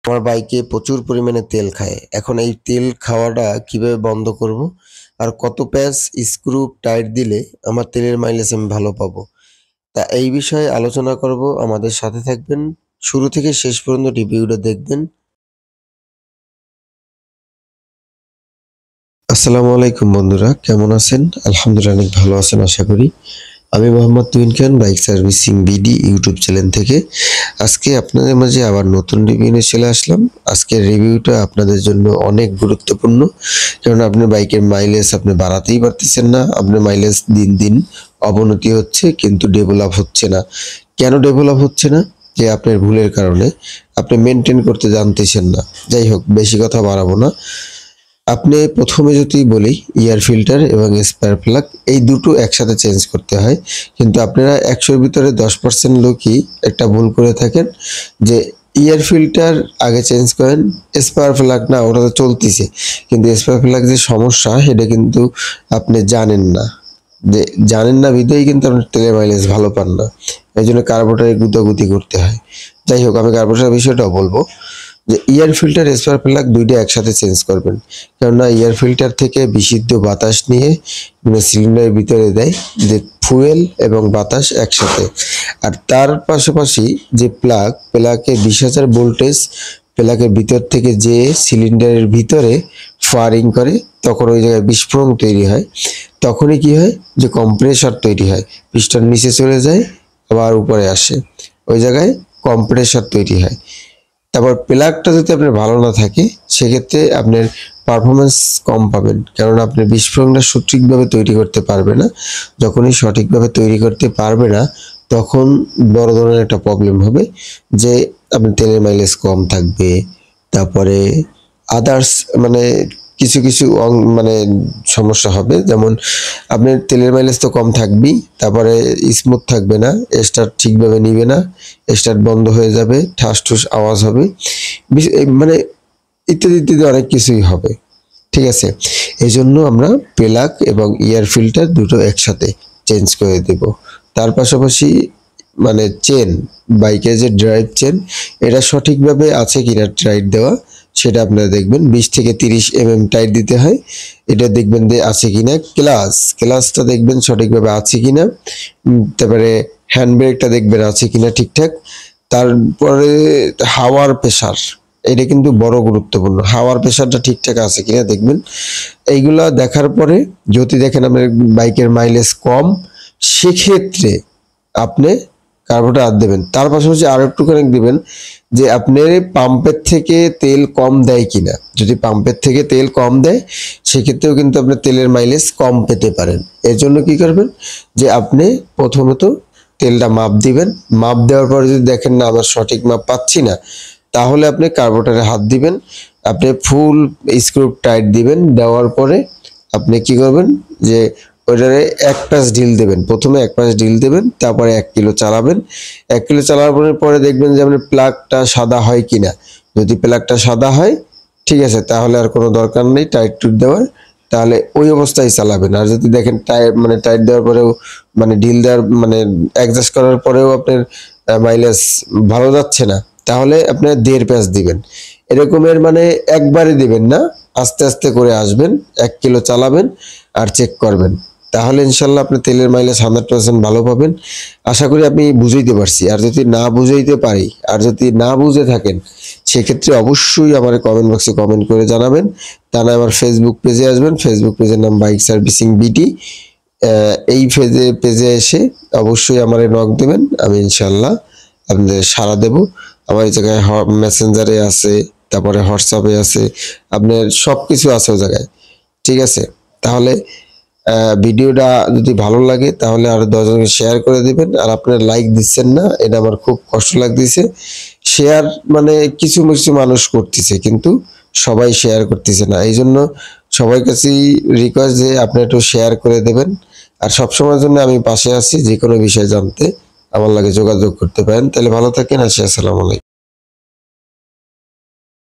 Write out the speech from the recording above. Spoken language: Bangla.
আমার বাইকে প্রচুর পরিমাণে তেল খায়। এখন এই তেল খাওয়াটা কিভাবে বন্ধ করব? আর কত প্যাচ স্ক্রু টাইট দিলে আমার তেলের মাইলেজ আমি ভালো পাবো? তা এই বিষয়ে আলোচনা করব। আমাদের সাথে থাকবেন। শুরু থেকে শেষ পর্যন্ত রিভিউটা দেখবেন। আসসালামু আলাইকুম বন্ধুরা, কেমন আছেন? আলহামদুলিল্লাহ অনেক ভালো আছেন আশা করি। আমি Mohammad Tuhin Khan, bike servicing BD YouTube channel থেকে আজকে আপনাদের মাঝে আবার নতুন রিভিউ নিয়ে চলে আসলাম। আজকের রিভিউটা আপনাদের জন্য অনেক গুরুত্বপূর্ণ, কারণ আপনার বাইকের মাইলেজ আপনি বাড়াতেই পারতেছেন না। আপনার মাইলেজ দিন দিন অবনতি হচ্ছে, কিন্তু ডেভেলপ হচ্ছে না। কেন ডেভেলপ হচ্ছে না? যে আপনার ভুলের কারণে আপনি মেনটেন করতে জানতেছেন না। যাই হোক, বেশি কথা বাড়াবো না। আপনি প্রথমে যদি বলি, এয়ার ফিল্টার এবং স্পার প্লাগ এই দুটো একসাথে চেঞ্জ করতে হয়, কিন্তু আপনারা 100-র ভিতরে 10% লোকই একটা ভুল করে থাকেন, যে এয়ার ফিল্টার আগে চেঞ্জ করেন, স্পার প্লাগ না, ওটা তো চলতেছে। কিন্তু স্পার প্লাগ যে সমস্যা সেটা কিন্তু আপনি জানেন না। যে জানেন না বিধায় কিন্তু আপনার তেলের মাইলেজ ভালো পান না। এই জন্য কার্বোরেটরে গুতাগুতি করতে হয়। যাই হোক, আমি কার্বোরেটরের বিষয়টাও বলবো, যে এয়ার ফিল্টার স্পার প্লাগ দুইটা একসাথে চেঞ্জ করবেন। কেননা এয়ার ফিল্টার থেকে বিশুদ্ধ বাতাস নিয়ে সিলিন্ডারের ভিতরে দেয়, যে ফুয়েল এবং বাতাস একসাথে। আর তার পাশাপাশি যে প্লাগে 20,000 ভোল্টেজ প্লাগের ভিতর থেকে যে সিলিন্ডারের ভিতরে ফায়ারিং করে, তখন ওই জায়গায় বিস্ফোরণ তৈরি হয়। তখনই কি হয়, যে কম্প্রেসার তৈরি হয়, পিস্টন নিচে চলে যায়, আবার উপরে আসে, ওই জায়গায় কম্প্রেসার তৈরি হয়। তারপর প্লাগটা যদি আপনার ভালো না থাকে, সেক্ষেত্রে আপনার পারফরমেন্স কম পাবেন, কারণ আপনি বিস্ফোরণটা সঠিকভাবে তৈরি করতে পারবে না। যখনই সঠিকভাবে তৈরি করতে পারবে না, তখন বড় ধরনের একটা প্রবলেম হবে, যে আপনার তেলের মাইলেজ কম থাকবে। তারপরে আদার্স মানে কিছু কিছু মানে সমস্যা হবে, যেমন আপনার তেলের মাইলেজ তো কম থাকবেই, তারপরে স্মুথ থাকবে না, স্টার্ট ঠিকভাবে নিবে না, স্টার্ট বন্ধ হয়ে যাবে, ঠাস ঠুস আওয়াজ হবে, মানে ইত্যাদি ইত্যাদি অনেক কিছুই হবে। ঠিক আছে, এই জন্য আমরা প্লাগ এবং এয়ার ফিল্টার দুটো একসাথে চেঞ্জ করে দেব। তার পাশাপাশি মানে চেন, বাইকের যে ড্রাইভ চেন, এটা সঠিকভাবে আছে কিনা টাইট দেওয়া, সেটা আপনারা দেখবেন। 20 থেকে 30 টাইট দিতে হয়, এটা দেখবেন যে আছে কিনা। ক্লাসটা দেখবেন সঠিকভাবে আছে কিনা। তারপরে হ্যান্ড ব্রেকটা দেখবেন আছে কিনা ঠিকঠাক। তারপরে হাওয়ার প্রেসার, এটা কিন্তু বড় গুরুত্বপূর্ণ। হাওয়ার প্রেসারটা ঠিকঠাক আছে কিনা দেখবেন। এইগুলা দেখার পরে যদি দেখেন আপনার বাইকের মাইলেজ কম, সেক্ষেত্রে আপনি কার্বোরেটর আর দেবেন। তার পাশাপাশি আরো একটুখানি দিবেন, যে আপনার পাম্পের থেকে তেল কম দেয় কিনা। যদি পাম্পের থেকে তেল কম দেয়, সেক্ষেত্রেও কিন্তু আপনি তেলের মাইলেজ কম পেতে পারেন। এর জন্য কি করবেন, যে আপনি প্রথমত তেলটা মাপ দিবেন। মাপ দেওয়ার পরে যদি দেখেন না আমার সঠিক মাপ পাচ্ছি না, তাহলে আপনি কার্বোরেটরে হাত দিবেন। আপনি ফুল স্ক্রু টাইট দিবেন। দেওয়ার পরে আপনি কি করবেন, যে ওইটারে 1 প্যাচ ঢিল দেবেন। প্রথমে 1 প্যাচ ঢিল দেবেন, তারপরে 1 কিলো চালাবেন। 1 কিলো চালানোর পরে দেখবেন যে আপনার প্লাগটা সাদা হয় কিনা। যদি প্লাগটা সাদা হয়, ঠিক আছে, তাহলে আর কোনো দরকার নেই টাইট টুট দেওয়ার, তাহলে ওই অবস্থায় চালাবেন। আর যদি দেখেন টাইট দেওয়ার পরেও মানে ঢিল দেওয়ার মানে অ্যাডজাস্ট করার পরেও আপনার মাইলেজ ভালো যাচ্ছে না, তাহলে আপনার 1.5 প্যাচ দিবেন। এরকমের মানে একবারে দিবেন না, আস্তে আস্তে করে আসবেন, 1 কিলো চালাবেন আর চেক করবেন। তাহলে ইনশাল্লাহ আপনি তেলের মাইলেজ 100% ভালো পাবেন। আশা করি আমি বুঝাইতে পারছি। আর যদি না বুঝাইতে পারি, আর যদি না বুঝে থাকেন, সেক্ষেত্রে অবশ্যই আমার কমেন্ট বক্সে কমেন্ট করে জানাবেন। তা না আমার ফেসবুক পেজে আসবেন, ফেসবুক পেজের নাম বাইক সার্ভিসিং বিডি। এই পেজে এসে অবশ্যই আমার নক দেবেন, আমি ইনশাল্লাহ আপনাদের সাড়া দেব। আমার এই জায়গায় মেসেঞ্জারে আছে, তারপরে হোয়াটসঅ্যাপে আছে, আপনার সব কিছু আছে ওই জায়গায়। ঠিক আছে, তাহলে ভিডিওটা যদি ভালো লাগে তাহলে আরো 10 জনকে শেয়ার করে দিবেন। আর আপনারা লাইক দিচ্ছেন না, এটা আমার খুব কষ্ট লাগতেছে। শেয়ার মানে কিছু কিছু মানুষ করতেছে, কিন্তু সবাই শেয়ার করতেছে না। এই জন্য সবার কাছেই রিকোয়েস্ট যে আপনি একটু শেয়ার করে দেবেন। আর সবসময়ের জন্য আমি পাশে আছি, যে কোনো বিষয় জানতে আমার লাগে যোগাযোগ করতে পারেন। তাহলে ভালো থাকেন। আসসালামু আলাইকুম।